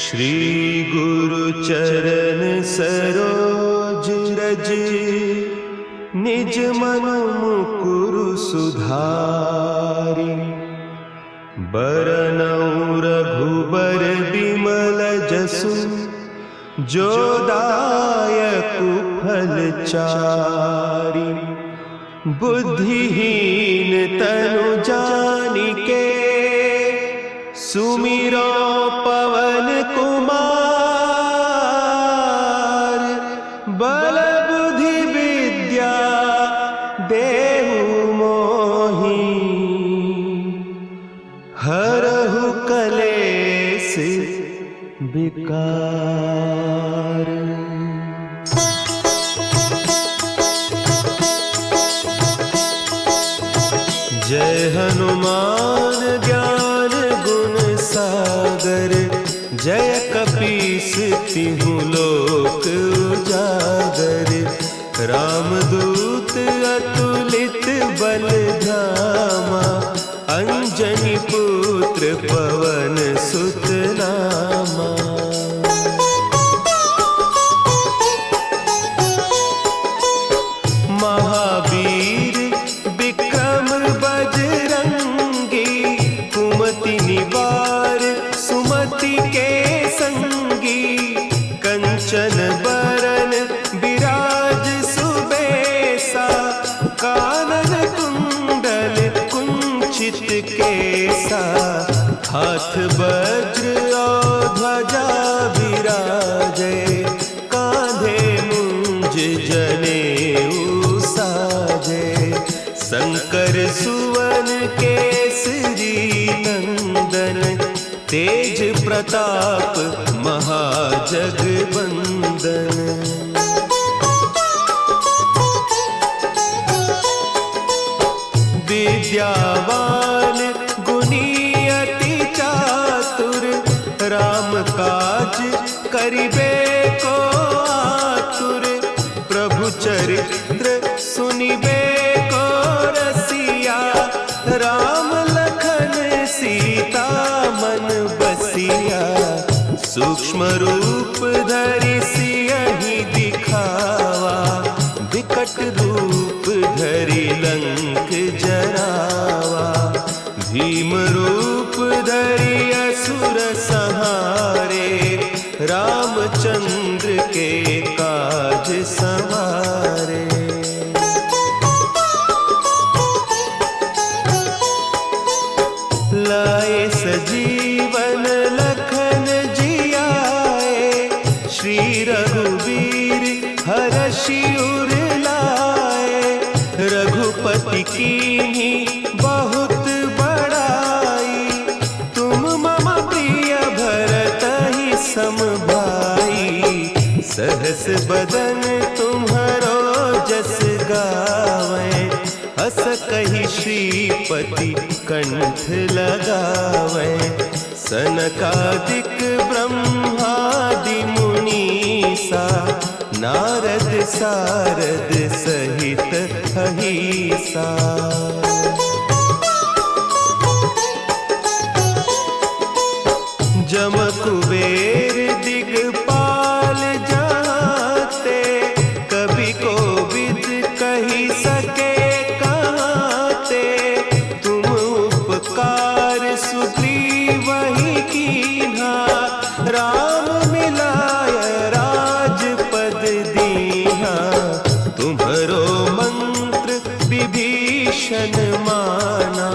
श्री गुरु चरण सरोज रज, निज मन मुकुरु सुधारि। बरनउँ रघुबर बिमल जसु, जो दायकु फल चारि। बुद्धिहीन तनु जानिके, सुमिरो पवन कुमार। बल बुद्धि विद्या देहु मोहि, हरहु कलेस विकार। जय हनुमान ज्ञान गुण सागर, जय कपीस तिहु लोक उजागर। रामदूत अतुलित बल धामा, अंजनी पुत्र पवन सुत नामा। महावीर विक्रम बजरंगी, कुमति निवार सुमति के संगी। कंचन बरन विराज सुबेसा, कानन कुंडल कुंचित केसा। हाथ वज्र और ध्वजा विराजे, कांधे मुंज जनेऊ साजे। शंकर सुवन केसरी नंदन, तेज प्रताप महाजगवंदन। विद्यावान गुणी अति चातुर, राम काज करिबे को आतुर। प्रभु चरित्र सुनिबे को रसिया, राम लखन सीता मन बसिया। सूक्ष्म रूप धरि सियहि दिखावा, विकट रूप धरि लंक जरावा। भीम रूप धरि असुर संहारे, रामचंद्र के काज सवारे। लाए सजीवन लखन जियाए, श्री रघुवीर हरषि उर लाए। रघुपति कीन्ही बहुत बड़ाई, तुम मम प्रिय भरतहि सम भाई। सहस बदन तुम्हरो जस गावें, हस कहि श्रीपति कंठ लगावें। सनकादिक ब्रह्मादि मुनीसा, नारद सारद सहित अहीसा। जम कुबेर दिगपाल जाते, कवि कोविद कहि सके कहते। तुम उपकार सुग्रीवहि कीन्हा, राम मिलाय राजपद दीन्हा। तुम्हरो मंत्र विभीषण माना,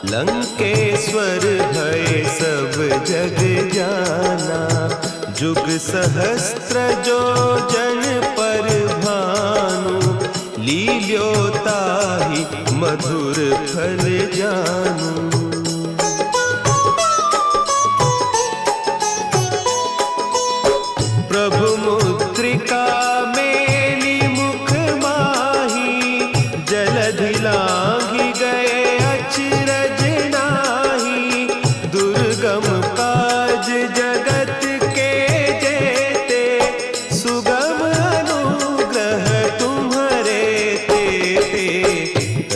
लंकेश्वर भय सब जग जाना। जुग सहस्त्र जो जन पर भानु, लील्योताहि मधुर फल जानू। प्रभु मुद्रिका मेली मुख माही, जलधि लांघि गए अचरज नाही। दुर्गम काज जगत के जेते, सुगम अनुग्रह तुम्हरे तेते।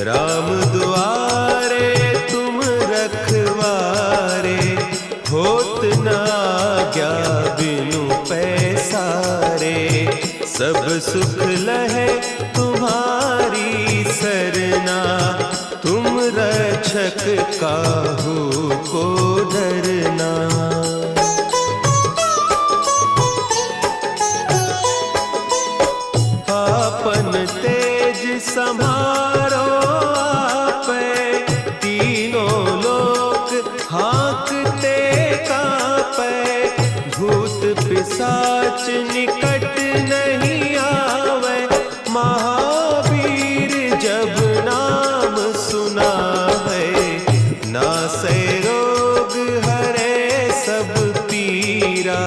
राम दुआरे तुम रखवारे, होत न आज्ञा सब सुख लहे तुम्हारी सरना, तुम रक्षक काहू को डरना। आपन तेज संभारो आपे, तीनों लोक हाँकते कांपे। भूत पिशाच निकट नहीं आवे, महावीर जब नाम सुनावे। नासै रोग हरे सब पीरा,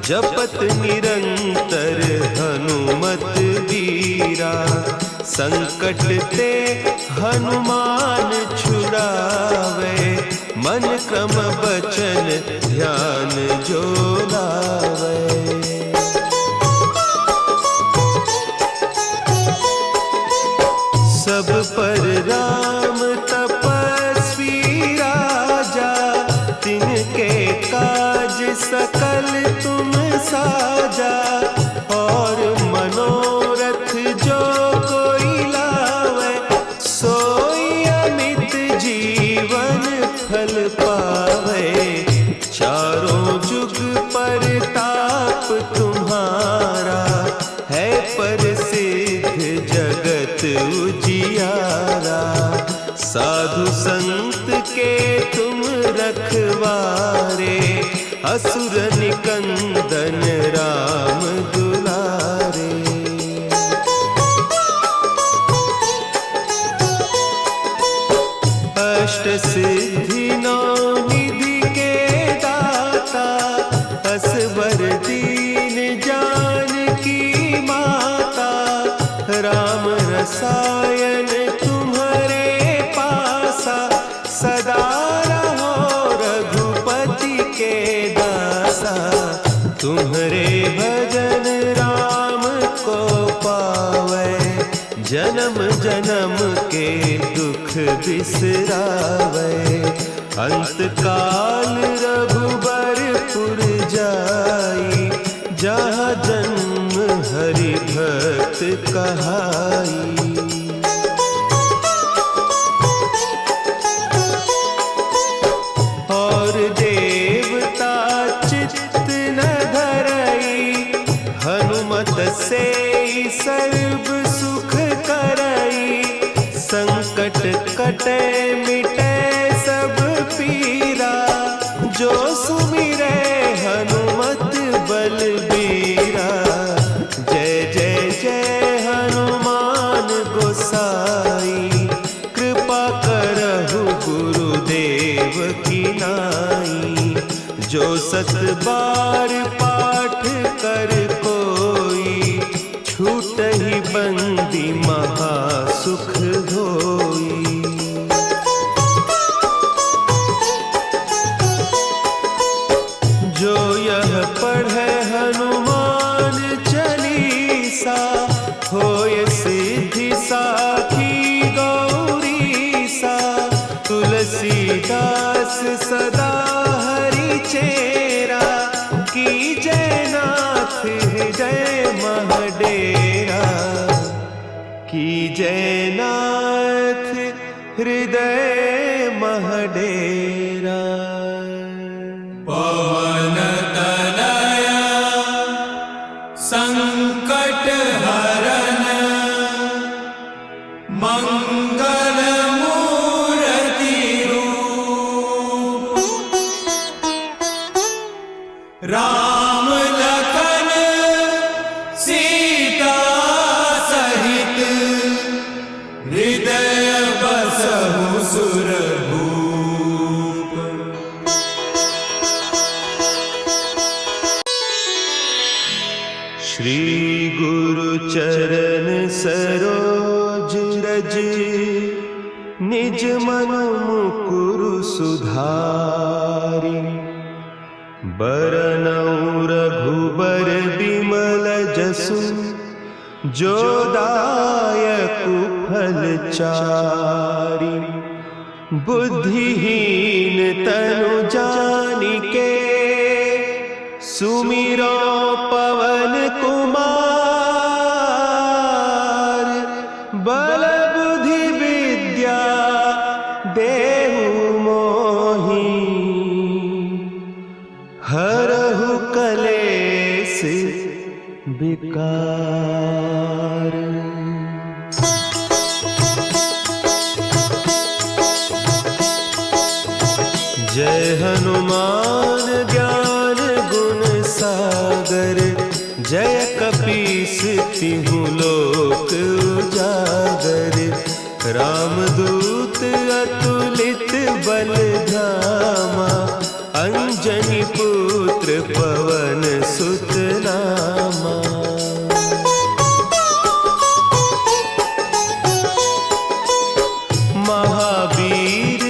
जपत निरंतर हनुमत बीरा। संकट ते हनुमान छुड़ावे, मन क्रम बचन ध्यान जो लावे। सब पर राम तपस्वी राजा, तिनके काज सकल तुम साजा। और मनोरथ जो कोई लावे, सोई अमित जीवन फल पावे। चारों जुग परताप तुम्हारा, है प्रसिद्ध जगत उजियारा। साधु संत के तुम रखवारे, असुर निकंदन राम दुलारे। अष्ट सिद्धि नौ निधि के दाता, असवर दीन जानकी माता। राम रसायन तुम्हारे पासा, सदा रहो रघुपति के दासा। तुम्हारे भजन राम को पावे, जन्म जन्म के दुख बिसरावे। अंत काल रघुबरपुर जाई, जहाँ जन्म हरि भक्त कहाई। और देवता चित्त न धरई, हनुमत से सर्व सुख करई। संकट कटे मिटे सब पीरा, जो सुमिरे हनुमत बलबीरा। जय जय जय हनुमान गोसाई, कृपा करहु गुरुदेव की नाई। जो सत बार पाठ कर कोई, छूटहि बंदी महासुख होई। जो यह पढ़े हनुमान चालीसा, होय सिद्धि साखी गौरीसा। तुलसीदास सदा हरि चेरा, कीजय नाथ हृदय महडेरा। कीजय नाथ हृदय महडेरा। पवन तनया संकट हरन, मंगल मूर्ति रूप। राम लखन सीता सहित, हृदय बसहु सुरभूप। श्री गुरु चरण सरोज रज, निज मन मुकुरु सुधारि। बरनउँ रघुबर बिमल जसु, जो दायकु फल चारि। बुद्धिहीन तनु जानिके, सुमिरो पवन कुमार। विकार। जय हनुमान ज्ञान गुण सागर, जय कपीस तिहु लोक उजागर। रामदूत अतुलित बल धामा, अंजनी पुत्र पवन सुत नामा। महावीर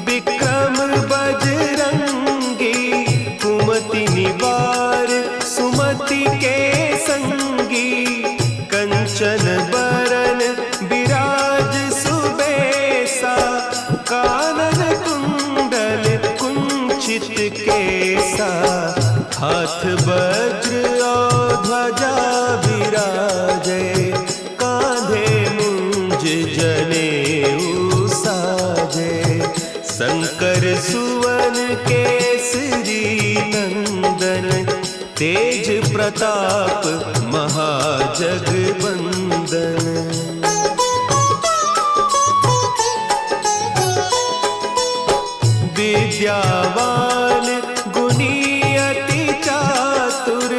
विक्रम बजरंगी, कुमति निवार सुमति के संगी। कंचन बरन विराज सुबेसा, कानन कुंडल कुंचित केसा। हाथ वज्र और ध्वजा विराजे, कांधे मुंज जनेऊ साजे। शंकर सुवन केसरी नंदन, तेज प्रताप महाजगवंदन। विद्यावान गुणी अति चातुर,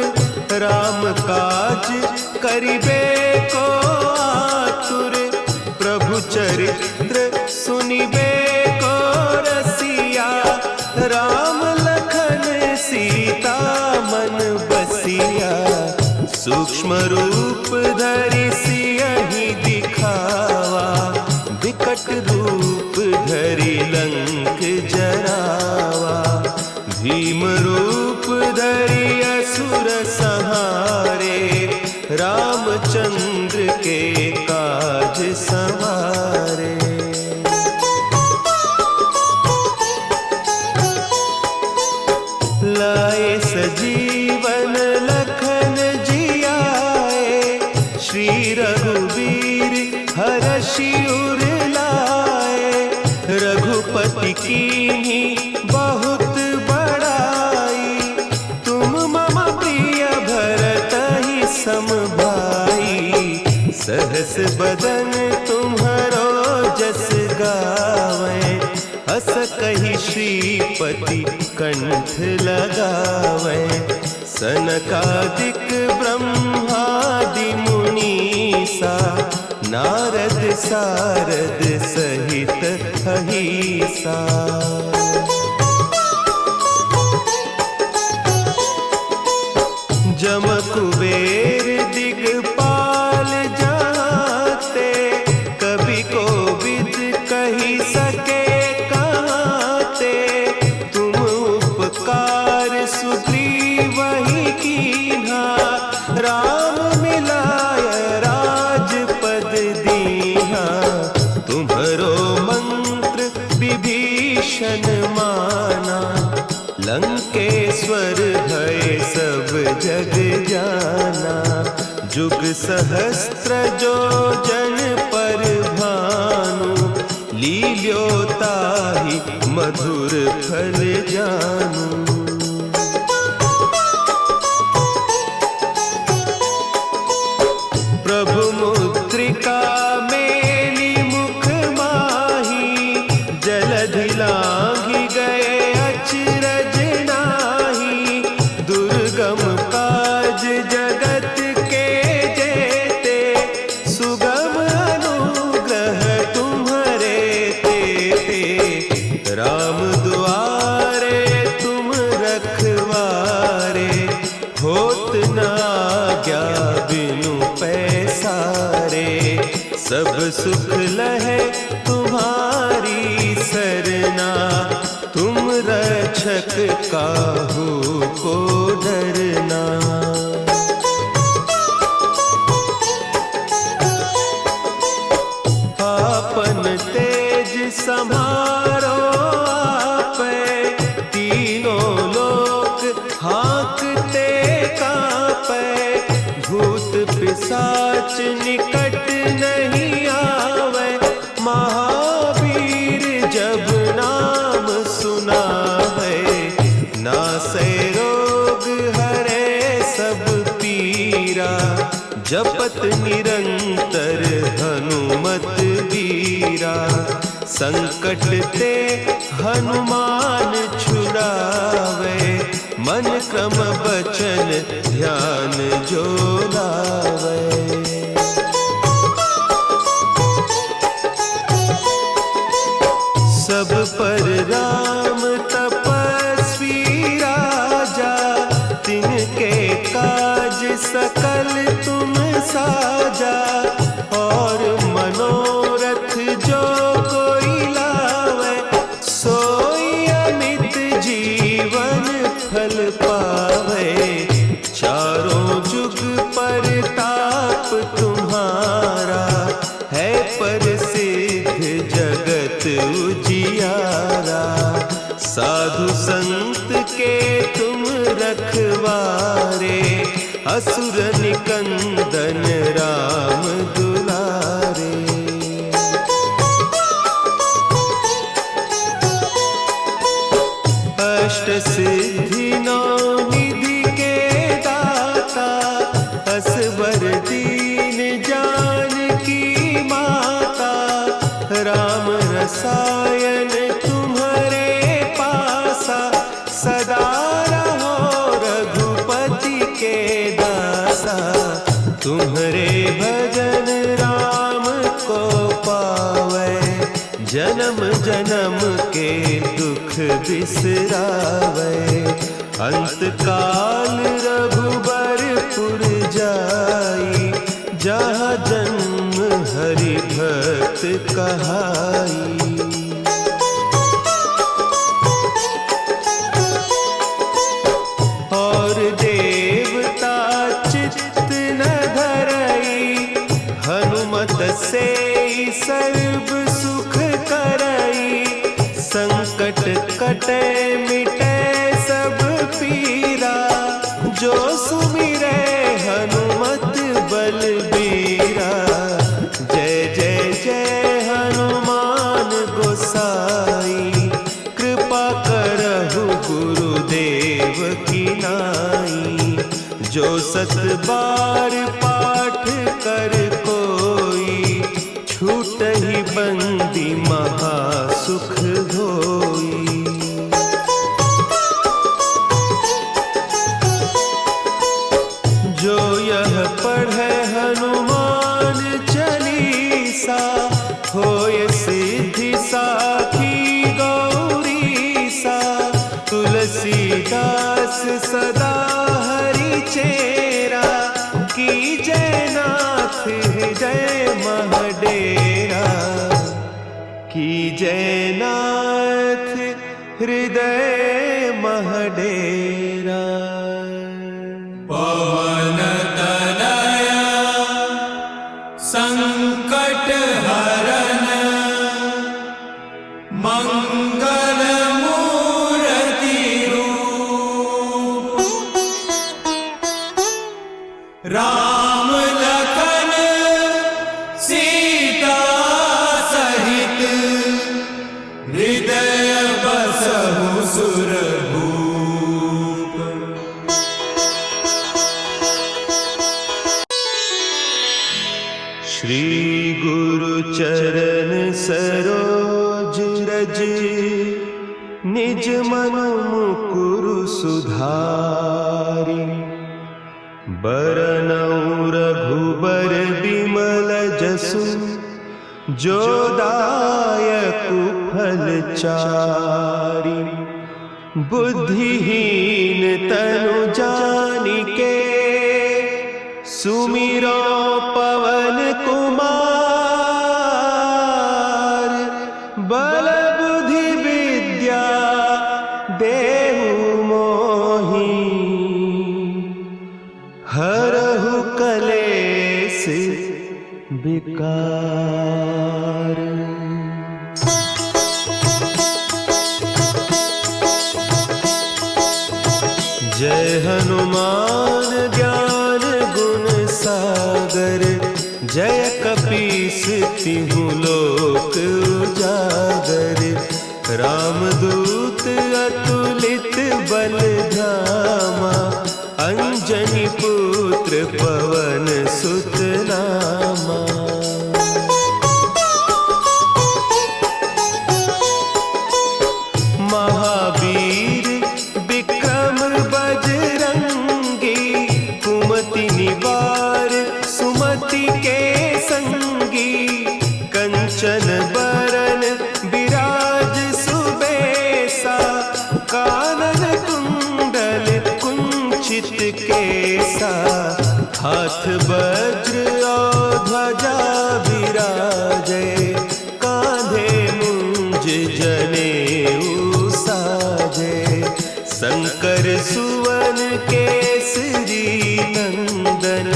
राम काज करिबे को आतुर। प्रभु चरित्र सुनिबे को रसिया, राम लखन सीता मन बसिया। सूक्ष्म रूप धरि सियहि दिखावा, विकट रूप धरि लंक जरावा। भीम रूप धरि असुर संहारे, रामचंद्र के काज संवारे। लाए सजीवन लखन जियाए, श्री रघुवीर हरषि उर लाए। रघुपति कीन्ही बहुत बड़ाई, तुम मम प्रिय भरतहि सम भाई। सहस बदन तुम्हरो जस गावें, हस कहि श्रीपति कंठ लगावें। सनकादिक ब्रह्मादि मुनीसा, नारद सारद सहित अहीसा। जम कुबेर दिगपाल जाते, कवि कोविद कहि सके कहते। तुम उपकार सुग्रीवहि कीन्हा, राम मिलाय राजपद दीन्हा। तुम्हरो मंत्र विभीषण माना, लंकेश्वर भय सब जग जाना। जुग सहस्त्र जो जन पर भानु, लील्योताहि मधुर फल जानू। प्रभु मुद्रिका मेली मुख माही, जलधि लांघि गए अचरज नाही। दुर्गम काज जगत के जेते, सुगम अनुग्रह तुम्हरे तेते। राम दुआरे तुम रखवारे, होत न आज्ञा बिनु पैसारे। सब सुख लहे तुम्हारी सरना, तुम रक्षक काहू को डरना। आपन तेज समारो आपे, तीनों लोक हाँकते कांपे। भूत पिशाच निकट नहीं आवे, महावीर जब नाम सुनावे। नासै रोग हरे जपत निरंतर हनुमत वीरा। संकट ते हनुमान छुड़ावे, मन क्रम बचन ध्यान जो लावे। सब पर राम तपस्वी राजा, तिनके काज सकल तुम साजा। और मनोरथ जो कोई लावे, सोई अमित जीवन फल पावे। चारों जुग परताप तुम्हारा, है प्रसिद्ध जगत उजियारा। साधु संत के तुम रखवारे, असुर निकंदन राम दुलारे। अष्ट सिद्धि नौ निधि के दाता, असवर दीन जानकी माता। राम रसायन तुम्हारे पासा, सदा रहो रघुपति के दासा। तुम्हारे भजन राम को पावे, जन्म जन्म के दुख बिसरावे। अंत काल रघुबरपुर जाई, जहाँ जन्म हरि भक्त कहाई। और देवता चित्त न धरई, हनुमत से सर्व सुख करई। संकट कटे मिटे सब पीरा, जो सुमिरे हनुमत बलबीरा। जय जय जय हनुमान गोसाई, कृपा करहु गुरुदेव की नाई। जो सत बार पाठ कर कोई, छूटहि बंदी महासुख होई। जो यह पढ़े हनुमान चालीसा, होय सिद्धि साखी गौरीसा। तुलसीदास सदा हरि चेरा, कीजय नाथ हृदय महडेरा। कीजय नाथ हृदय महडेरा। पवन तनया संकट हरन, मंगल मूर्ति रूप। राम लखन सीता सहित, हृदय बसहु सुरभूप। श्री गुरु चरण सरोज रज, निज मन मुकुरु सुधारि। बरनउँ रघुबर बिमल जसु, जो दायकु फल चारि। बुद्धिहीन तनु जानिके, सुमिरो पवन कुमार। बल बुद्धि विद्या देहु मोहि, हरहु कलेस विकार। जय हनुमान ज्ञान गुण सागर, जय कपीस तिहु लोक उजागर। रामदूत अतुलित बल धामा, अंजनी पुत्र पवन सुत केसा, हाथ वज्र और ध्वजा विराजे, कांधे मुंज जनेऊ साजे। शंकर सुवन केसरी नंदन,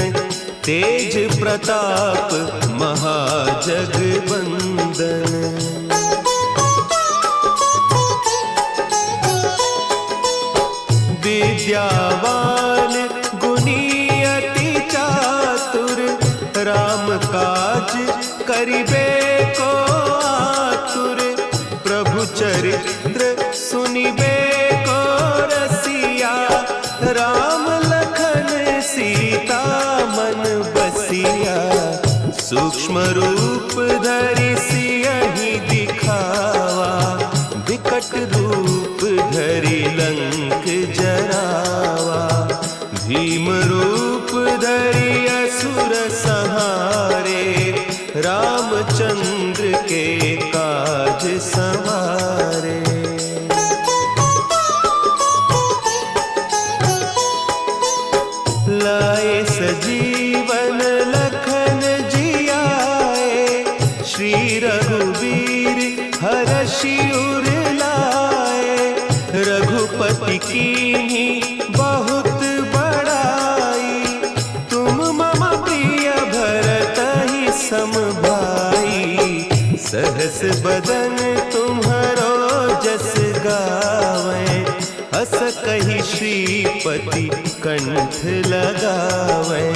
तेज प्रताप महाजगवंदन। विद्यावान गुणी अति चातुर, राम काज करिबे को आतुर। प्रभु चरित्र सुनिबे को रसिया, राम लखन सीता मन बसिया। सूक्ष्म रूप धरि सियहि दिखावा, विकट रूप धरि लंक जरावा। भीम रूप धरि असुर संहारे, रामचंद्र के काज संवारे। लाए सजीवन लखन जियाए, श्री रघुवीर हरषि उर लाए। रघुपति कीन्ही बहुत बड़ाई, तुम मम प्रिय भरतहि सम भाई। सहस बदन तुम्हरो जस गावें, हस कहि श्रीपति कंठ लगावें।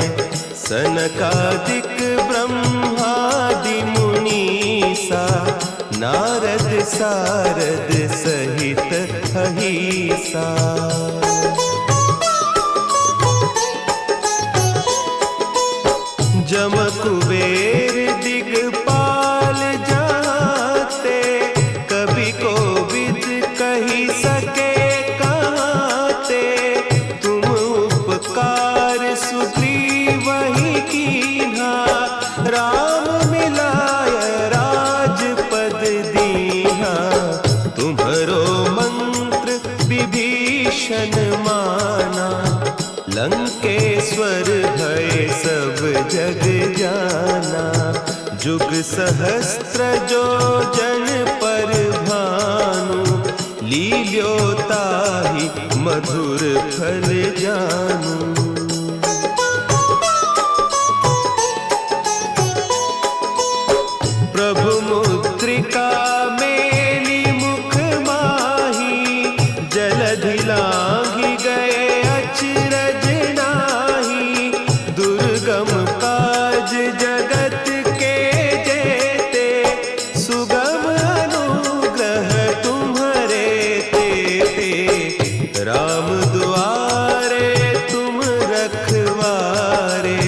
सनकादिक ब्रह्मादि मुनीसा, नारद सारद सहित अहिसा। जम कुबेर दिगपाल जाते, कवि कोविद कहि सके कहते। तुम उपकार सुग्रीवहि कीन्हा, राम मिलाय राजपद दीन्हा। तुम्हरो मंत्र विभीषण माना, लंकेश्वर भय सब जग जाना। जुग सहस्त्र जो जन पर भानु, लील्योताहि मधुर फल जानू। प्रभु मुद्रिका मेली मुख माही, जलधि लांघि गए अचरज नाही। दुर्गम काज जगत के जेते, सुगम अनुग्रह तुम्हरे तेते। राम दुआरे तुम रखवारे,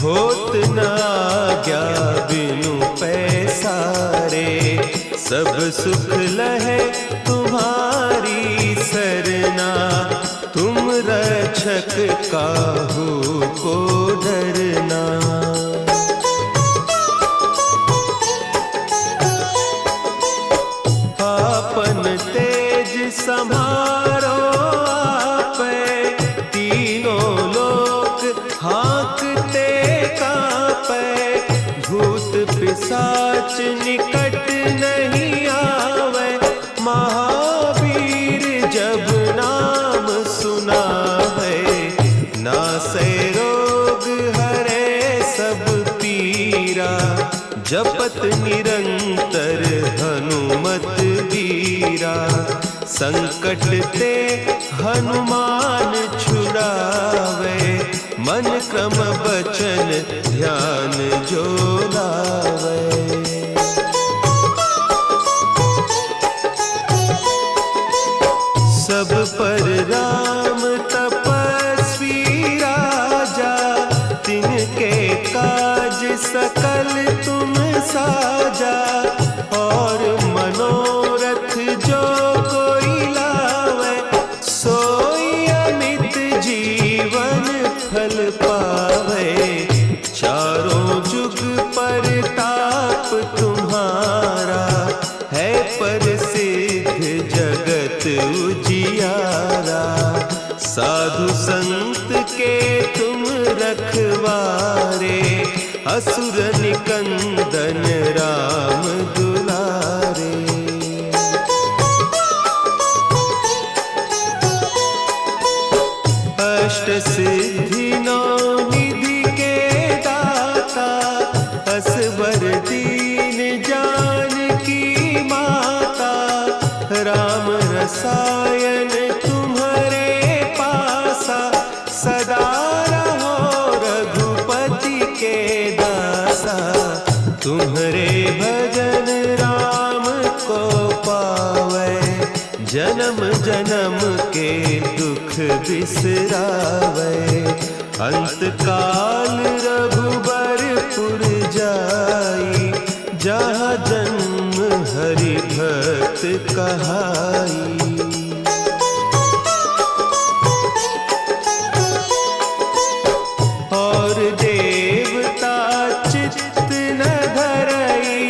होत न आज्ञा बिनु पैसारे। सब सुख लहे तुम्हारी सरना, तुम रक्षक काहू को डरना। आपन तेज समारो आपे, तीनों लोक हाँकते कापे। भूत पिशाच निकट नहीं आवे, महावीर जब नाम सुनावे। नासै रोग हरे सब पीरा, जपत निरंतर हनुमत वीरा। संकट ते हनुमान छुड़ावे, मन क्रम बचन ध्यान जो लावे। सब पर राम तपस्वी राजा, तिनके काज सकल तुम साजा। और मनोरथ जो कोई लावे, सोई अमित जीवन फल पावे। चारों जुग परताप तुम्हारा, है प्रसिद्ध जगत उजियारा। साधु संत के तुम रखवारे, असुर निकंदन राम दुलारे। अष्ट सिद्धि नौ निधि के दाता, असवर दीन जानकी माता। राम रसायन तुम्हारे पासा, सदा रहो रघुपति के दासा। तुम्हारे भजन राम को पावे, जन्म जन्म के दुख बिसरावे। अंत काल रघुबरपुर जाई, जहाँ जन्म हरि भक्त कहाई। और देवता चित्त न धरई,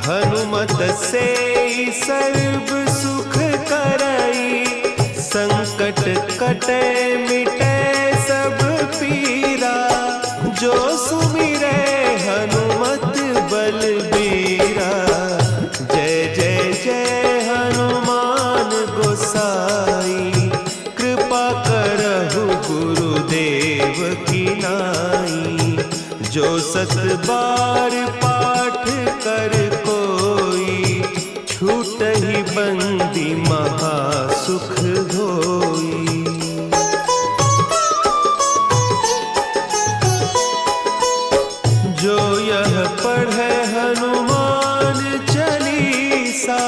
हनुमत से सर्व सुख करई। संकट कटे मिटे सब पीरा, जो सुमिरे हनुमत बलबीरा। जय जय जय हनुमान गोसाई, कृपा करहु गुरुदेव की नाई। जो सत बार पाठ कर कोई, छूटहि बंदी महासुख होई। जो यह पढ़े हनुमान चालीसा,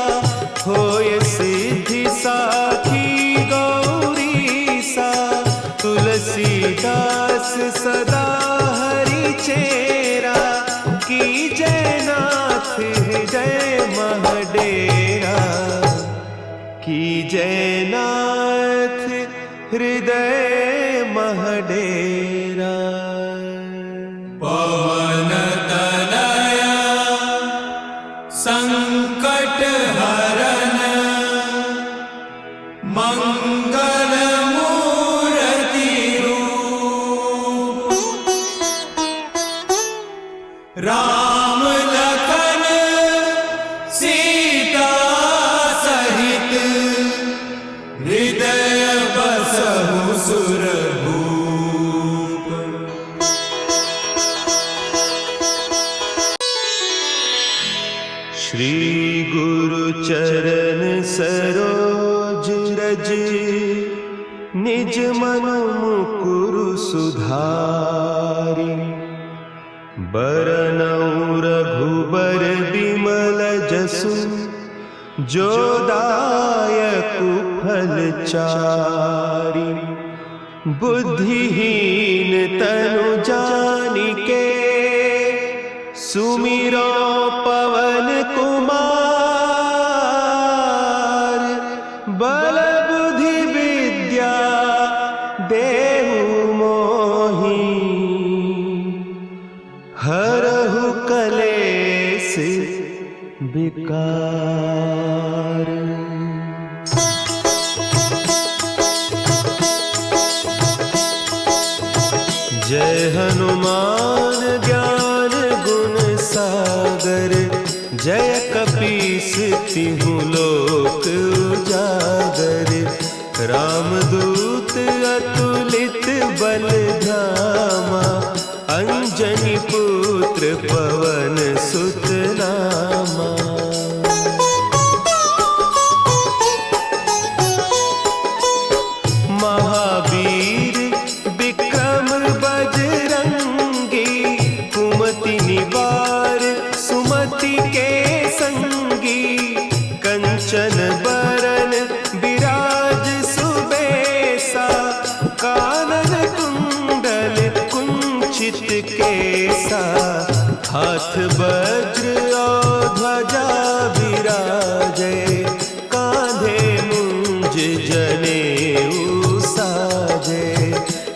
होय सिद्धि साखी गौरीसा। तुलसीदास सदा हरि चेरा, की जयनाथ हृदय महडेरा। की जयनाथ हृदय महडेरा। पवन तनया संकट हरन, मंगल मूर्ति रूप। राम लखन सीता सहित, हृदय बसहु सुरभूप। श्री गुरु चरण सरोज रज, निज मन मुकुरु सुधारि। बरनउँ रघुबर बिमल जसु, जो दायकु फल चारि। बुद्धिहीन तनु जानिके, सुमिरो पवन कुमार। बल बुद्धि विद्या देहु मोहि, हरहु कलेस विकार। जय हनुमान ज्ञान गुण सागर, जय कपीस तिहु लोक उजागर। रामदूत अतुलित बल धामा, अंजनी पुत्र पवन सुत नामा। महावीर विक्रम बजरंगी, कुमति निवार सुमति के संगी। कंचन बरन विराज सुबेसा, कानन कुंडल कुंचित केसा। हाथ वज्र और ध्वजा विराजे, कांधे मुंज जनेऊ साजे।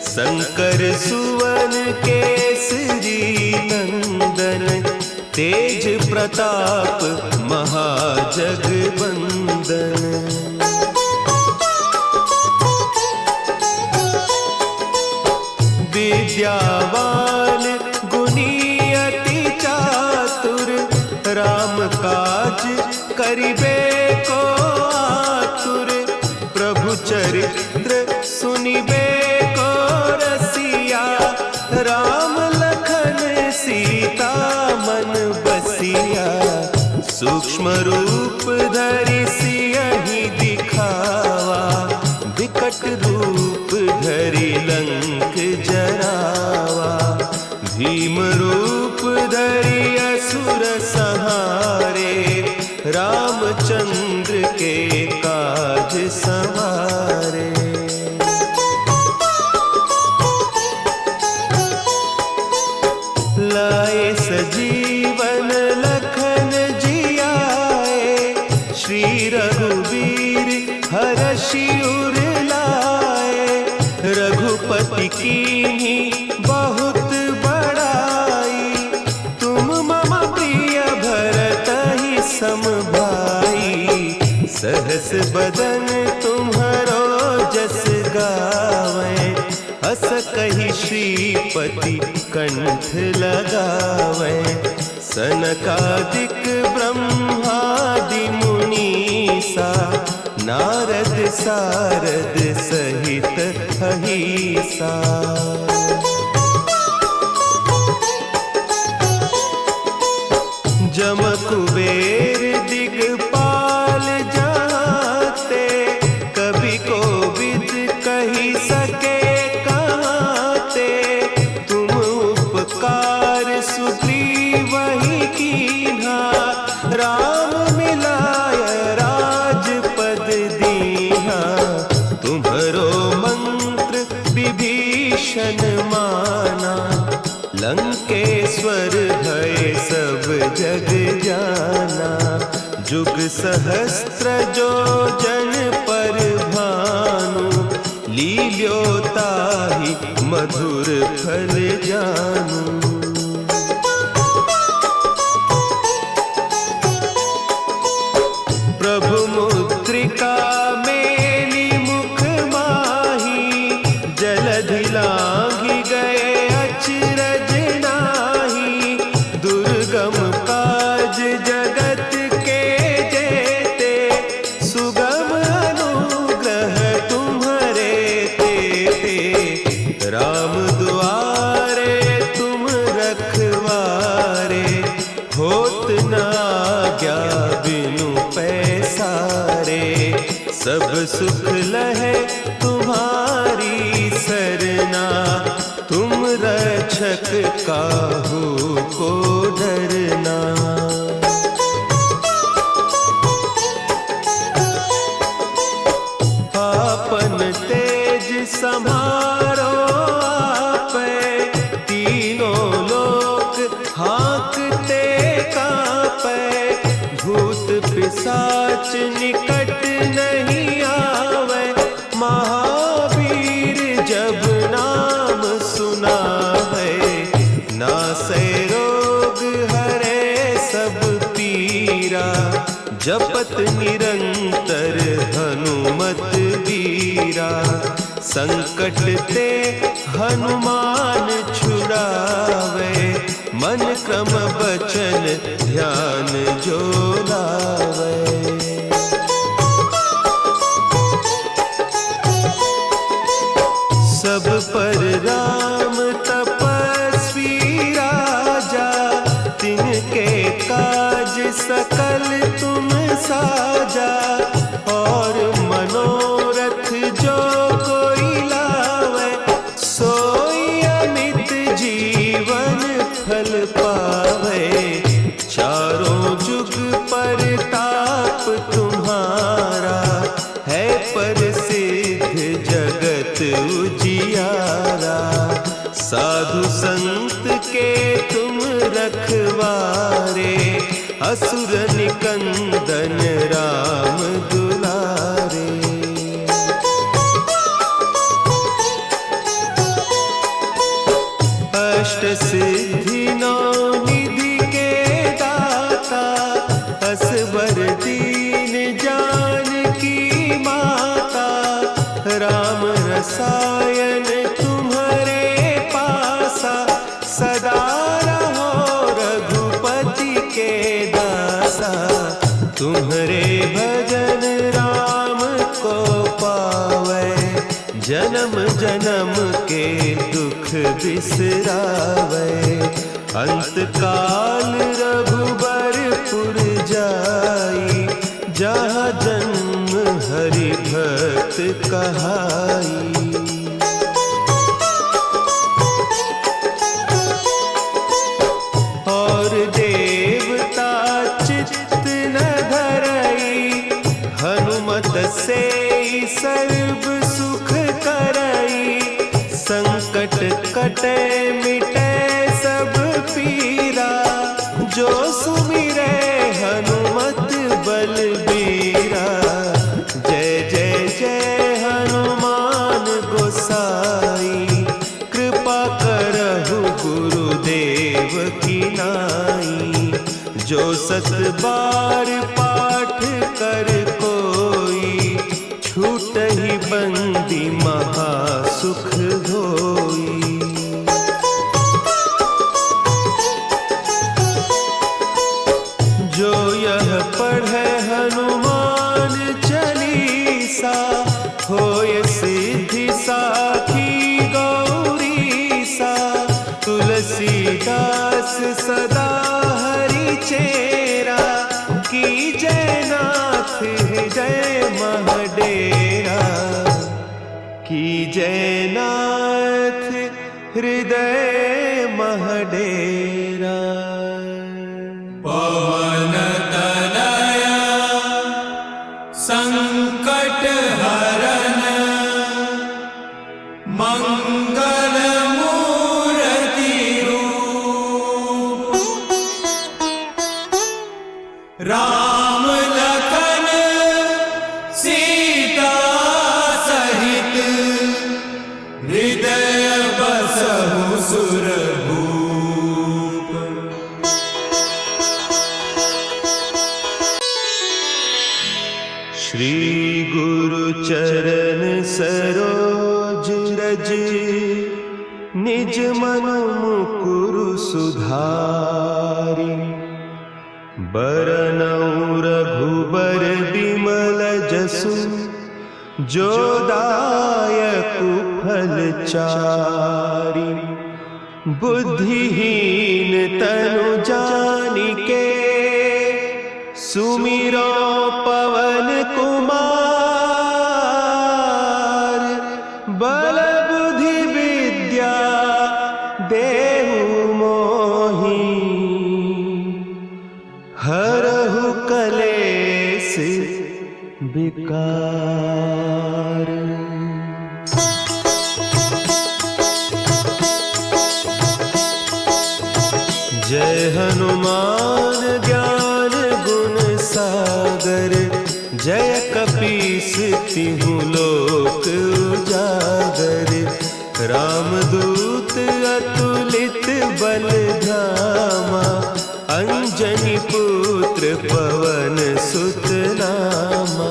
शंकर सुवन केसरी नंदन, तेज प्रताप महाजगवंदन। विद्यावान गुणी अति चातुर, राम काज करिबे को आतुर। प्रभु चरित्र सुनिबे को रसिया, राम लखन सीता मन बसिया। सूक्ष्म रूप धरि सियहि दिखावा, विकट रूप धरि लंक जरावा। भीम रूप धरि असुर संहारे, रामचंद्र के काज संवारे। लाए सजीवन लखन जियाए, श्री रघुवीर हरषि उर लाए। रघुपति कीन्ही बहुत बड़ाई, तुम मम प्रिय भरतहि सम भाई। सहस बदन तुम्हरो जस गावै, हस कहि श्रीपति कंठ लगावै। सनकादिक ब्रह्मादि मुनीसा, नारद सारद सहित अहिसा। जम कुबेर दिगपाल जाते, कवि कोविद कहि सके कहते। तुम उपकार सुग्रीवहि कीन्हा, राम मिलाय राजपद दीन्हा। तुम्हरो मंत्र विभीषण माना, लंकेश्वर भय सब जग जाना। जुग सहस्त्र जो जन पर भानु, लील्यो ताहि मधुर फल जानू। प्रभु मुद्रिका मेली मुख माही, जलधि लांघि गए अचरज नाही। दुर्गम काज जगत के जेते, सुगम अनुग्रह तुम्हरे तेते। राम दुआरे तुम रखवारे, होत न आज्ञा बिनु पैसारे। सब सुख लहे तुम्हारी सरना, तुम रक्षक काहू को डरना। आपन तेज समारो आपै, तीनों लोक हाँकते कांपै। भूत पिशाच निकट नहीं आवे, महावीर जब नाम सुनावे। नासै रोग हरे सब पीरा, जपत निरंतर हनुमत बीरा। संकट ते हनुमान छुड़ावे, मन क्रम बचन ध्यान जो लावे। सब पर राम तपस्वी राजा, तिनके काज सकल तुम साजा। और मनोरथ जो कोई लावे, सोई अमित जीवन फल पावे। चारों जुग परताप तुम्हारा, है प्रसिद्ध जगत उजियारा। साधु संत के तुम रखवारे, असुर निकंदन राम दुलारे। अष्ट सिद्धि नौ निधि के दाता, असवर दीन जानकी माता। राम रसायन तुम्हारे पास, जन्म जन्म के दुख बिसरावे। अंत काल रघुबरपुर जाई, जहाँ जन्म हरि भक्त कहाई। और देवता चित्त न धरई, हनुमत से सर्व सुख करई। संकट कटे मिटे सब पीरा, जो सुमिरे हनुमत बलबीरा। जय जय जय हनुमान गोसाई, कृपा करहु गुरुदेव की नाई। जो 7 बार पाठ कर कोई, छूटहि बंदी महासुख होई। जो यह पढ़े हनुमान चालीसा, होय सिद्धि साखी गौरीसा। तुलसीदास सदा हरि चेरा, की जयनाथ हृदय महडेरा। की जयनाथ हृदय महडेरा। पवन तनया संकट हरन, मंगल मूर्ति रूप। राम लखन सीता सहित, हृदय बसहु सुरभूप। श्री गुरु चरण सरोज रज, निज मन मुकुरु सुधारि। बरनउँ रघुबर बिमल जसु, जो दायकु फल चारि। बुद्धिहीन तनु जानिके, सुमिरो पवन कुमार। बल बुद्धि विद्या देहु मोहि, हरहु कलेस विकार। जय हनुमान ज्ञान गुण सागर, जय कपीस तिहु लोक उजागर। रामदूत अतुलित बल धामा, अंजनी पुत्र पवन सुत नामा।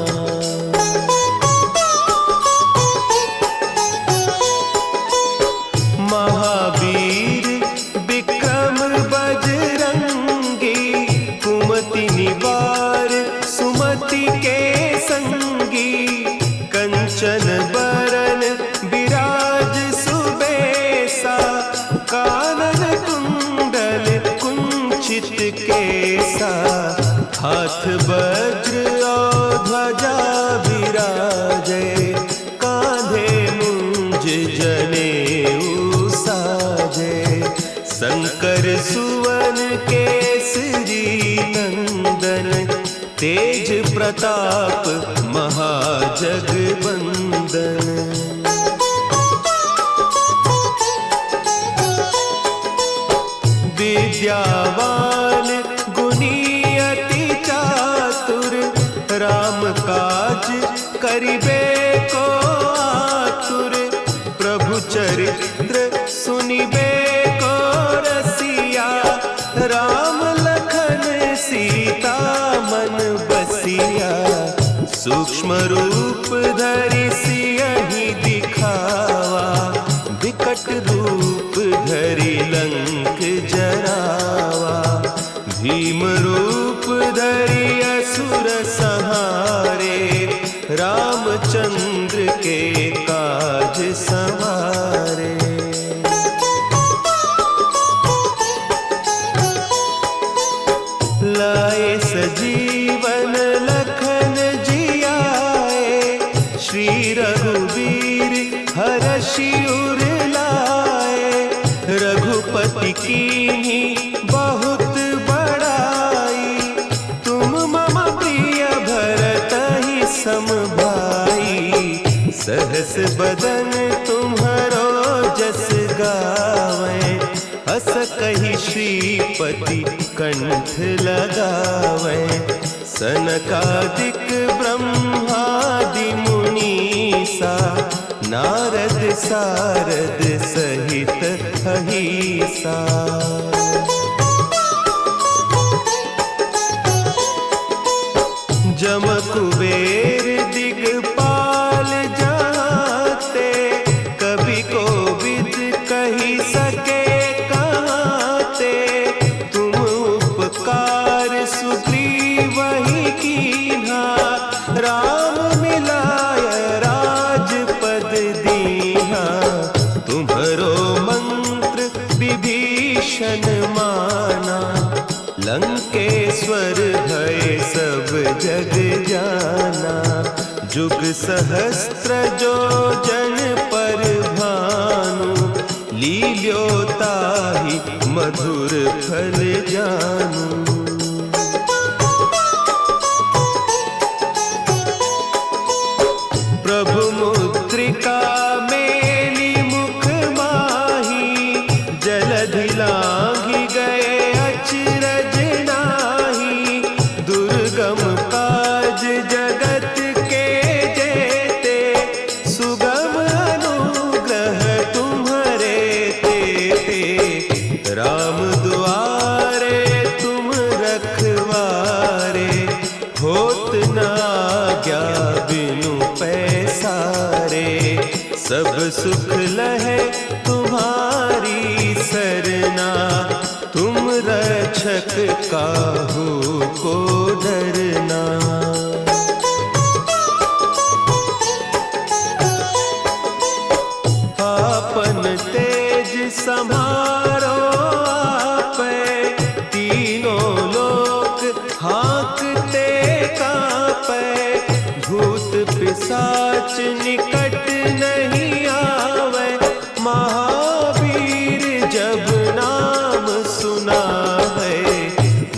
महावीर विक्रम बजरंगी, कुमति निवार सुमति के संगी। कंचन बरन विराज सुबेसा, कानन कुंडल कुंचित केसा। हाथ वज्र और ध्वजा विराजे, कांधे मुंज जनेऊ साजे। शंकर सुवन केसरी नंदन, तेज प्रताप महाजगवंदन। विद्यावान गुणी अति चातुर, राम काज करिबे को आतुर। प्रभु चरित्र सुनिबे को रसिया, राम लखन सीता मन बसिया। सूक्ष्म रूप धरि सियहि दिखावा, विकट रूप धरि लंक जरावा। भीम रूप धरि असुर संहारे, रामचंद्र के काज सवारे। लाए सजीवन लखन जियाए, श्री रघुवीर हरषि उर लाए। रघुपति कीन्ही बहुत बड़ाई, तुम मम प्रिय भरतहि सम भाई। सहस बदन तुम्हरो जस गावें, हस कहि श्रीपति कंठ लगावें। सनकादिक ब्रह्मादि मुनीसा, नारद सारद सहित अहिसा। जम कुबेर दिगपाल जाते, कवि कोविद कही सके कहते। तुम उपकार सुग्रीवहि कीन्हा, राम मिलाय राजपद दीन्हा। तुम्हरो मंत्र विभीषण माना, लंकेश्वर भय सब जग जाना। जुग सहस्त्र जो जन पर भानु, लील्योताहि मधुर फल जानू। प्रभु मुद्रिका मेली मुख माही, जलधि लांघि गए अचरज नाही। दुर्गम काज जगत के जेते, सुगम अनुग्रह तुम्हरे तेते। राम दुआरे तुम रखवारे, होत न आज्ञा बिनु पैसारे। सब सुख लहे तुम्हारी सरना, तुम रक्षक काहू को डरना। आपन तेज सम्हारो आपै, तीनों लोक हाँकते कांपै। भूत पिशाच निकट नहीं आवे, महावीर जब नाम सुनावे।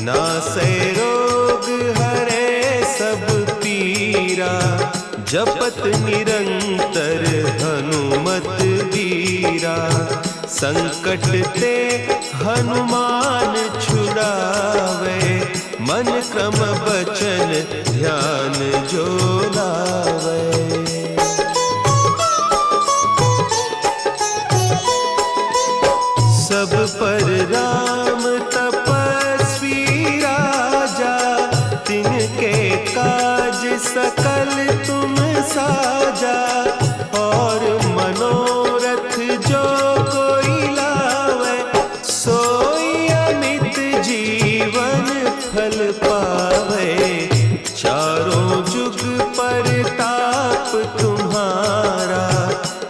नासै रोग हरे सब पीरा, जपत निरंतर हनुमत वीरा। संकट ते हनुमान छुड़ावे, मन क्रम बचन ध्यान जो लावे। सब पर राम तपस्वी राजा, तिनके काज सकल तुम साजा। और मनोरथ जो कोई लावे, सोई अमित जीवन फल पावे। चारों जुग परताप तुम्हारा,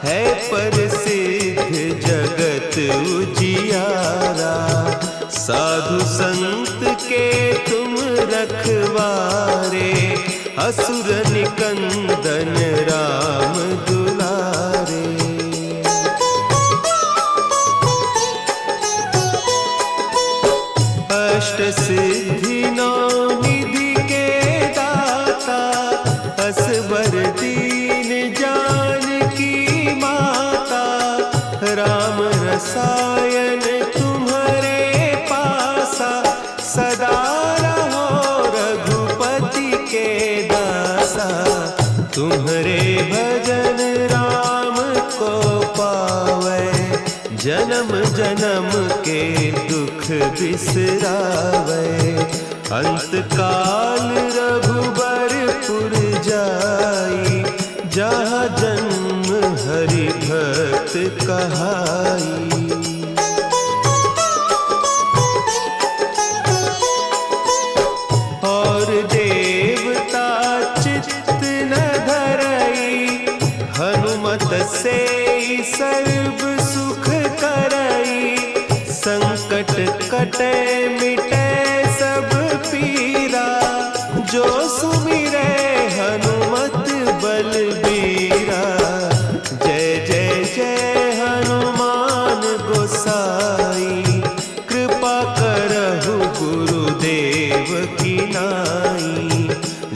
है प्रसिद्ध जगत उजियारा। साधु संत के तुम रखवारे, असुर निकंदन राम दुलारे। अष्ट सिद्धि नौ निधि के दाता, असवर दीन जानकी माता। राम रसायन तुम्हारे पासा, सदा रहो रघुपति के दासा। तुम्हारे भजन राम को पावे, जन्म जन्म के दुख बिसरावे। अंत काल रघुबरपुर जाई, जहाँ जन्म हरि भक्त कहाई। और देवता चित्त न धरई, हनुमत से संकट कटे मिटे सब पीरा, जो सुमिरे हनुमत बलबीरा। जय जय जय हनुमान गोसाई, कृपा करहु गुरुदेव की नाई।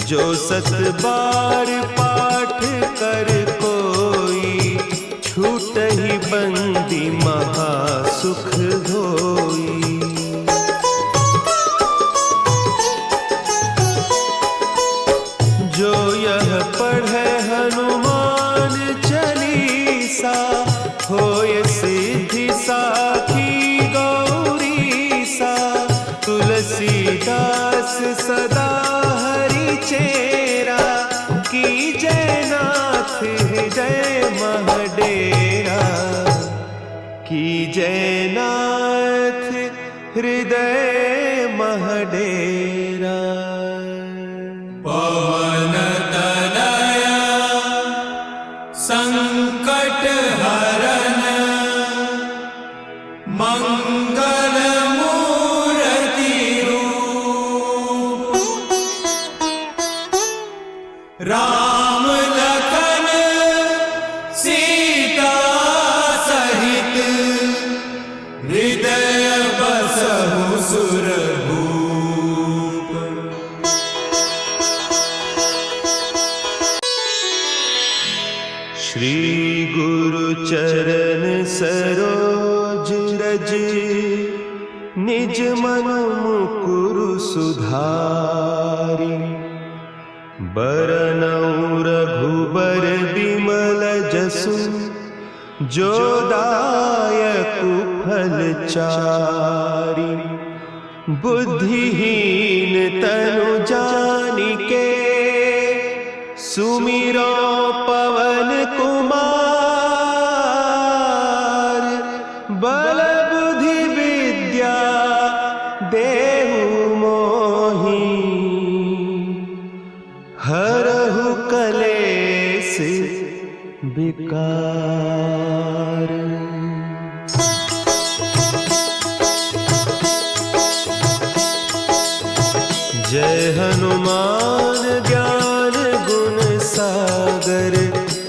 जो सत बार पाठ कर कोई, छूटहि बंदी महासुख होई। जो यह पढ़े हनुमान चालीसा, होय सिद्धि साखी गौरीसा। तुलसीदास सदा हरि चेरा, की जयनाथ हृदय महडेरा। की जयनाथ हृदय महडेरा। पवन तनया संकट हरन, मंगल मूर्ति रूप। राम लखन सीता सहित, हृदय बसहु सुरभूप। श्री गुरु चरण सरोज रज, निज मन मुकुरु सुधारि। बरनउँ रघुबर बिमल जसु, जो दायकु फल चारि। बुद्धिहीन तनु जानिके, सुमिरो पवन कुमार। बल बुद्धि विद्या देहु मोहि, हरहु कलेस विकार। जय हनुमान ज्ञान गुण सागर,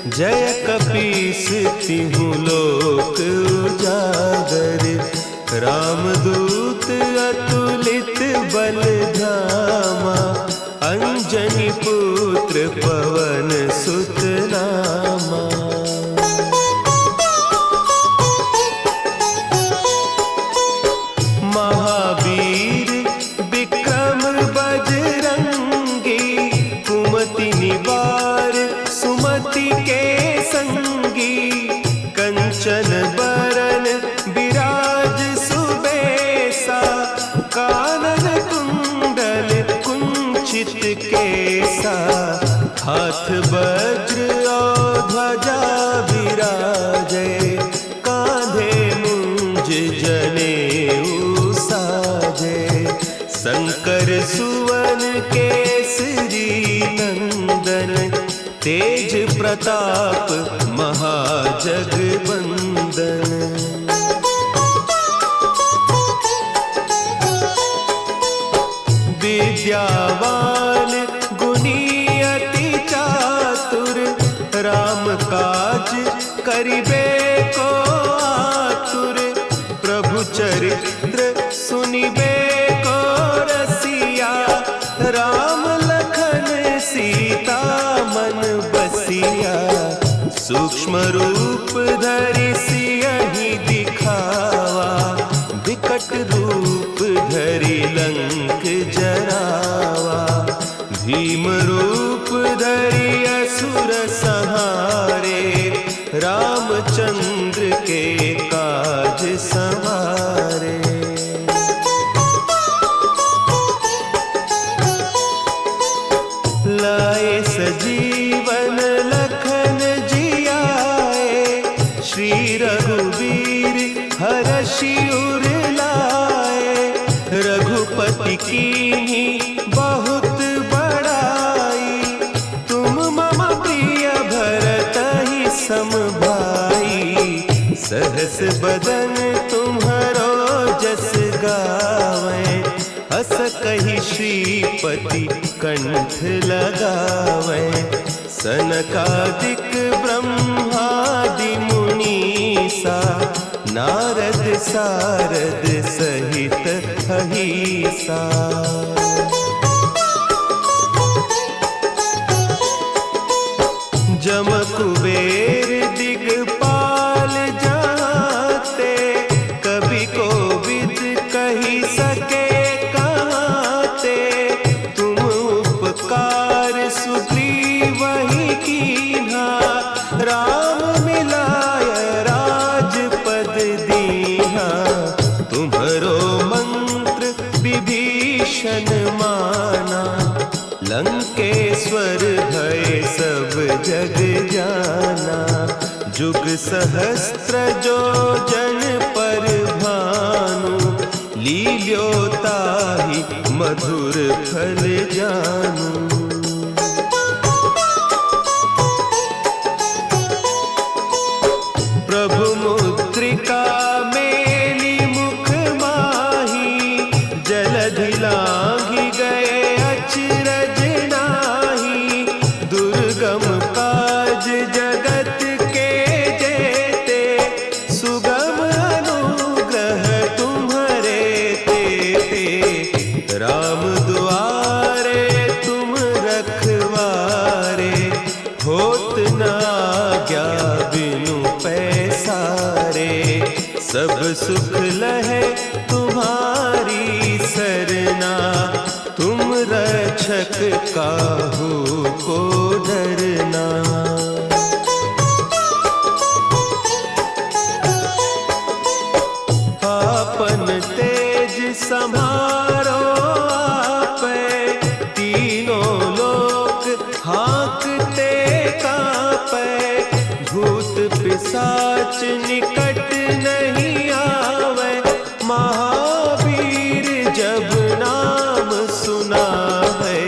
जय कपीस तिहु लोक उजागर। रामदूत अतुलित बल धामा, अंजनी पुत्र पवन सुत नामा। महावीर विक्रम बजरंगी, कुमति निवार सुमति के संगी। कंचन बरन विराज सुबेसा, कानन कुंडल कुंचित केसा। हाथ वज्र और ध्वजा विराजे, कांधे मुंज जनेऊ साजे। शंकर सुवन केसरी नंदन, तेज प्रताप महाजगबंदन। विद्यावान गुणी अति चातुर, राम काज करिबे को आतुर। प्रभु चरित्र सुनिबे को रसिया, राम लखन सीता मन बसिया। सूक्ष्म रूप धरि सियहि दिखावा, विकट रूप धरि लंक जरावा। भीम रूप धरि असुर संहारे, रामचंद्र के काज संवारे। लाए सजीवन लखन जियाए, श्री रघुवीर हरषि उर लाए। रघुपति कीन्ही बहुत बड़ाई, तुम मम प्रिय भरतहि सम भाई। सहस बदन तुम्हरो जस गावें, अस कही श्रीपति कंठ लगावें। सनकादिक ब्रह्मादि मुनीसा, नारद सारद सहित अहिसा। जम कुबेर दिगपाल जाते, कभी कोविद कही सके कहते। तुम उपकार सुग्रीव ही कीन्हा, राम मिलाय राजपद दीन्हा। तुम्हरो मंत्र विभीषण माना, लंकेश्वर भय सब जग जाना। जुग सहस्त्र जो जन पर भानु, लील्योताहि मधुर फल जानू। प्रभु मुद्रिका मेली मुख माही, जलधि लांघि गए अचरज नाही। दुर्गम काज जगत के जेते, सुगम अनुग्रह तुम्हरे तेते। राम दुआरे तुम रखवारे, होत न आज्ञा बिनु पैसारे। सब सुख लहे तुम्हारी सरना, तुम रक्षक काहू को डरना। आपन तेज संभारो आपे, तीनों लोक हाँकते कांपे। भूत पिशाच निकट नहीं आवे, महावीर जब नाम सुनावे।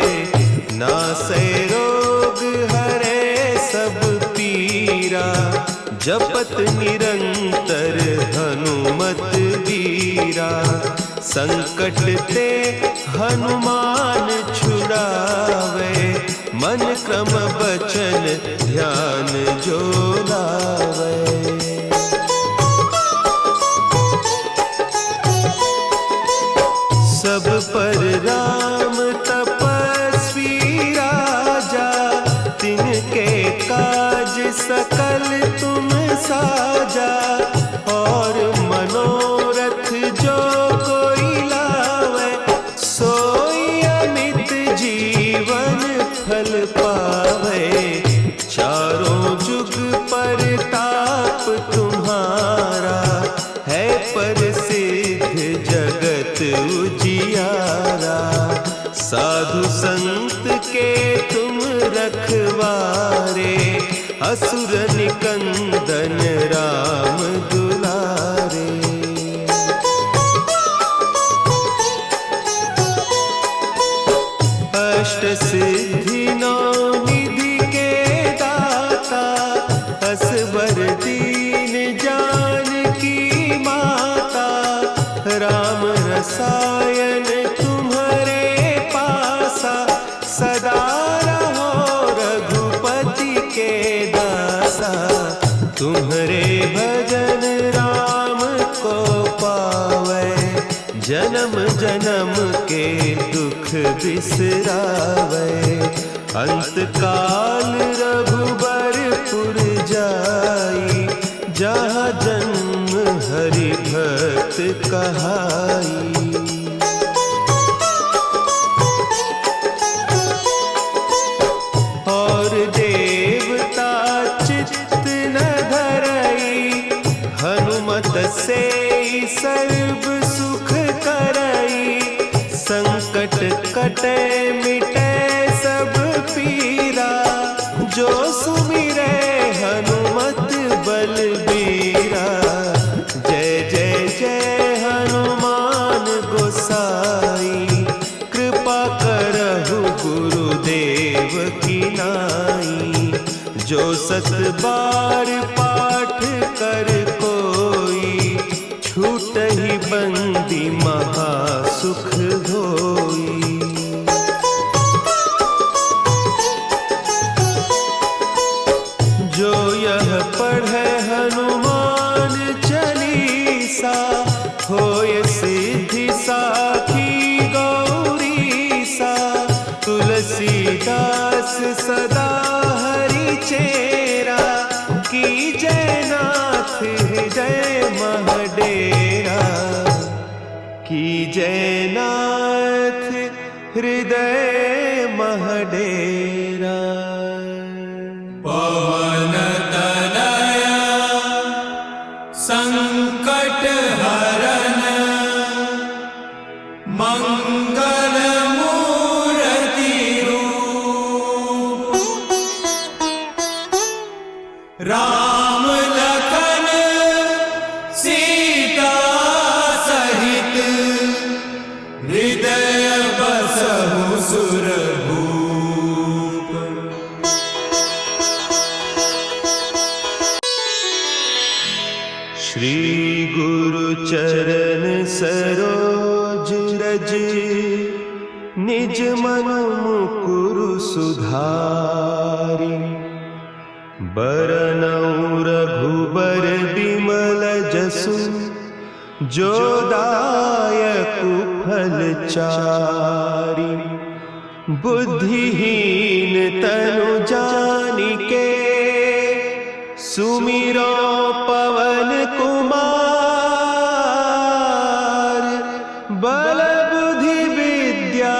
नासै रोग हरे सब पीरा, जपत निरंतर हनुमत वीरा। संकट ते हनुमान छुड़ावे, मन क्रम बचन ध्यान जो लावे। सब पर राम तपस्वी राजा, तिनके काज सकल तुम साजा। और मनोरथ जो कोई लावे, सोई अमित जीवन फल पावे। चारों जुग परताप तुम्हारा, है प्रसिद्ध जगत उजियारा। साधु संत के तुम रखवारे, असुर निकंदन राम दुलारे। अष्ट सिद्धि नौ निधि के दाता, असवर दीन जानकी माता। राम रसायन तुम्हारे पासा, सदा रहो रघुपति के दासा। तुम्हारे भजन राम को पावे, जन्म जन्म के दुख बिसरावे। अंत काल रघुबरपुर जाई, जहाँ जन्म हरि भक्त कहाई। और देवता चित्त न धरई, हनुमत से सर्व सुख करई। संकट कटे मिटे सब पीरा, जो सुमिरे हनुमत बलबीरा। जय जय जय हनुमान गोसाई, कृपा करहु गुरुदेव की नाई। जो सत बार पाठ कर कोई, छूटहि बंदी महा जयनाथ हृदय महडेरा। पवन तनया संकट हरन मंगल मूर्ति रूप। राम लखन सीता सहित हृदय बसहु सुरभूप। श्री गुरु चरण सरोज रज निज मन मुकुरु सुधारि। बरनउँ रघुबर बिमल जसु जो दायकु फल चारि। बुद्धिहीन तनु जानिके सुमिरो पवन कुमार। बल बुद्धि विद्या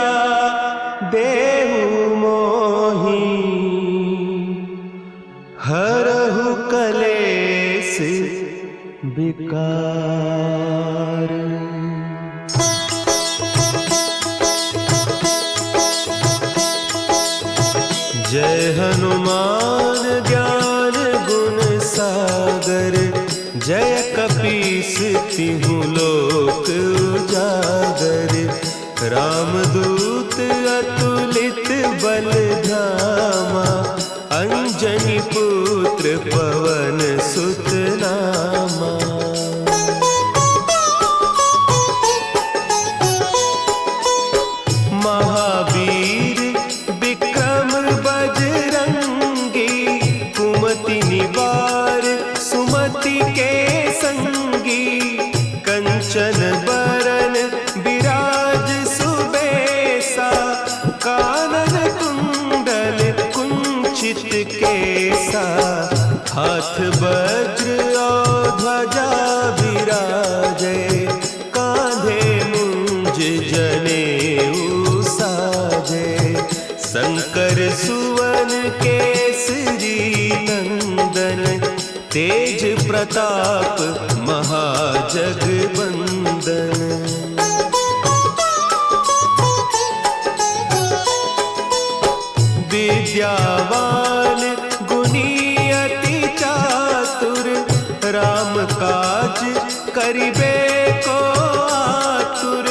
देहु मोहि हरहु कलेस विकार। जय हनुमान ज्ञान गुण सागर। जय कपीस तिहु लोक उजागर। रामदूत अतुलित बल धामा। अंजनी पुत्र पवन सुत नामा। महावीर विक्रम बजरंगी। कुमति निवार सुमति के संगी। कंचन बरन विराज सुबेसा। कानन कुंडल कुंचित केसा। हाथ वज्र और ध्वजा विराजे। कांधे मुंज जनेऊ साजे। शंकर सुवन केसरी नंदन। तेज प्रताप महाजगवंदन। विद्यावान गुणी अति चातुर। राम काज करिबे को आतुर।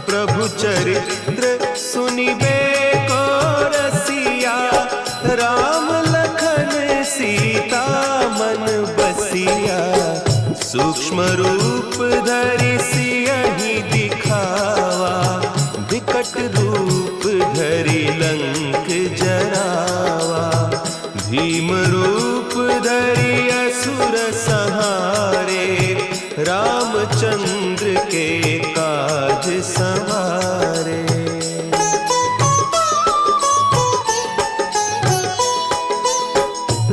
प्रभु चरित्र सुनिबे को रसिया। राम लखन सीता मन बसिया। सूक्ष्म रूप धरि सियहि दिखावा। विकट रूप धरि लंक जरावा। भीम रूप धरि असुर संहारे। रामचंद्र के काज संवारे।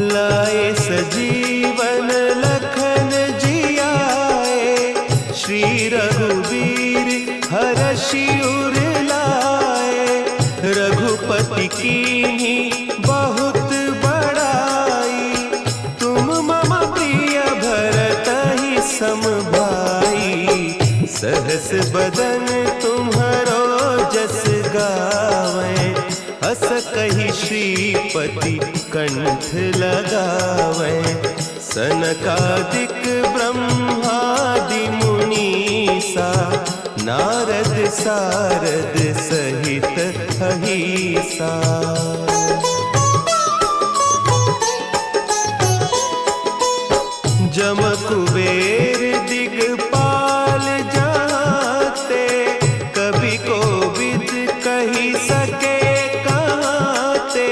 लाए सजीवन लखन जियाए। श्री रघुवीर हरषि उर लाए। रघुपति कीन्ही बहुत बड़ाई। तुम मम प्रिय भरतहि सम भाई। सहस बदन तुम्हरो जस गावें। अस कहि श्रीपति कंठ लगावें। सनकादिक ब्रह्मादि मुनीसा। नारद सारद सहित अहिसा। जम कुबेर दिगपाल जाते। कवि कोविद कहि सके कहते।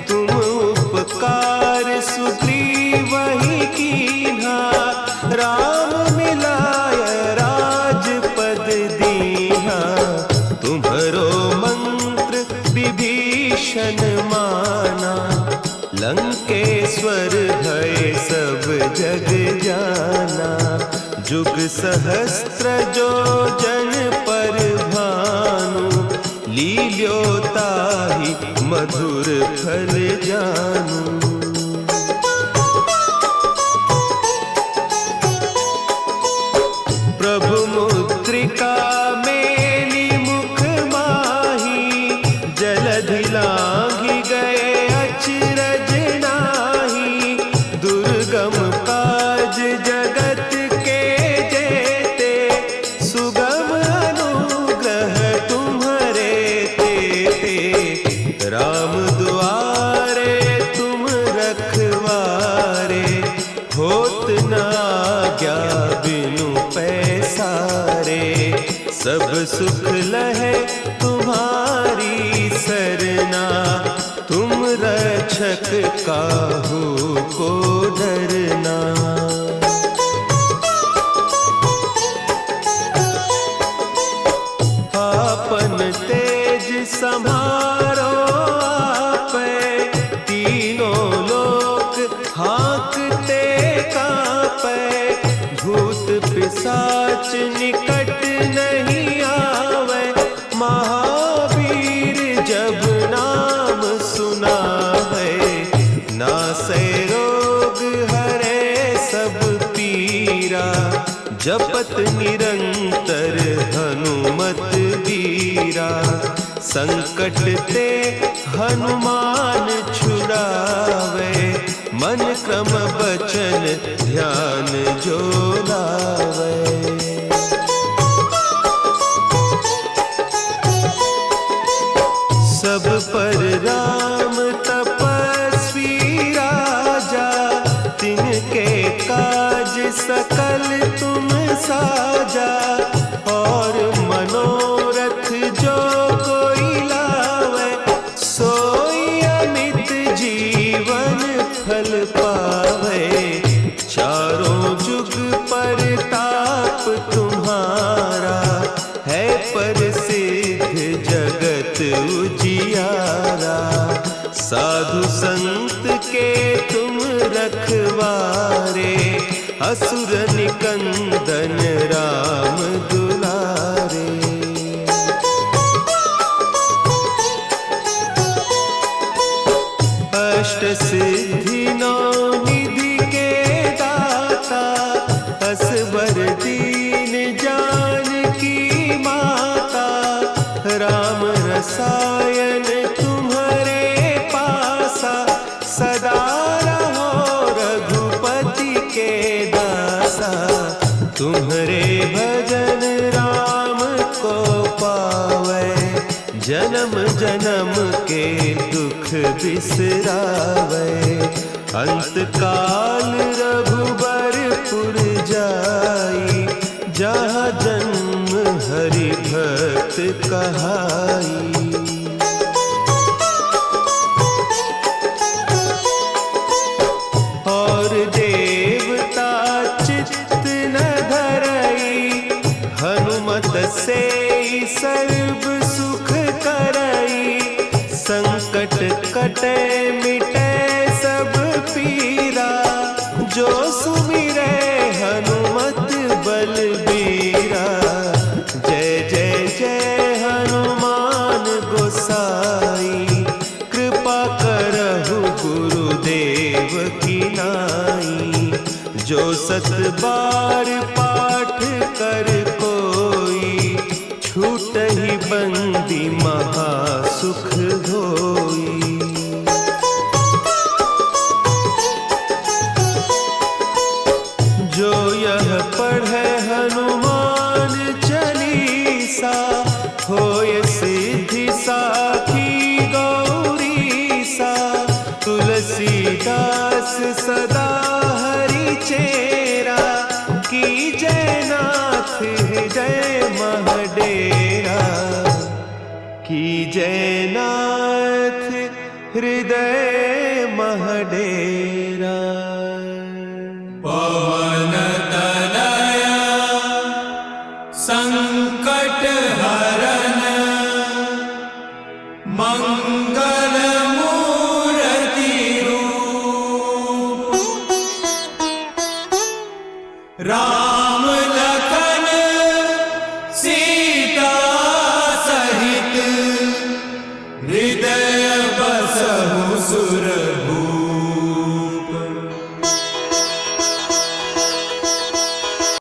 तुम उपकार सुग्रीवहि कीन्हा। राम मिलाय राजपद दीन्हा। तुम्हरो मंत्र विभीषण माना। लंकेश्वर भय सब जग जाना। जुग सहस्त्र जो जन पर मिल्यो ताहि मधुर फल जानू। प्रभु मुद्रिका मेली मुख माही, जलधि लांघि गए अचरज नाही। दुर्गम काज जगत के जेते, सुगम अनुग्रह तुम्हारे तेते। राम दुआरे तुम रखवारे, होत न आज्ञा बिनु पैसारे। सब सुख लहे तुम्हारी सरना, तुम रक्षक काहू को डरना। आपन तेज संभारो आपे, तीनों लोक हाँकते कांपे। भूत पिशाच निकट नहीं आवे, महावीर जब नाम सुनावे। नासै रोग हरे सब पीरा, जपत निरंतर हनुमत बीरा। संकट ते हनुमान छुड़ावे, मन क्रम बचन ध्यान जो लावे। सब पर राम तपस्वी राजा, तिनके काज सकल तुम साजा। और मनोरथ जो कोई लावे, सोई अमित जीवन फल पावे। चारों जुग परताप तुम्हारा, है प्रसिद्ध जगत उजियारा। साधु संत के तुम रखवारे, असुर निकंदन राम दुलारे। अष्ट सिद्धि नौ निधि के दाता, असवर दीन जानकी माता। राम रसायन तुम्हारे पासा, सदा रहो रघुपति के दासा। तुम्हारे भजन राम को पावे, जन्म जन्म के दुख बिसरावे। अंत काल रघुबरपुर जाई, जहाँ जन्म हरि भक्त कहाई। और देवता चित्त न धरई, हनुमत से सर्व सुख करई। संकट कटे मिटे सब पीरा, जो सुमिरे हनुमत बलबीरा। जय जय जय हनुमान गोसाई, कृपा करहु गुरुदेव की नाई। जो सत बार पाठ कर कोई, छूटहि बंदी महासुख होई। जो यह पढ़े हनुमान चालीसा, होय सिद्धि साखी गौरीसा। तुलसीदास सदा हरि चेरा, की जयनाथ हृदय महडेरा। की जयनाथ हृदय महडेरा। पवन तनया संकट हरन, मंगल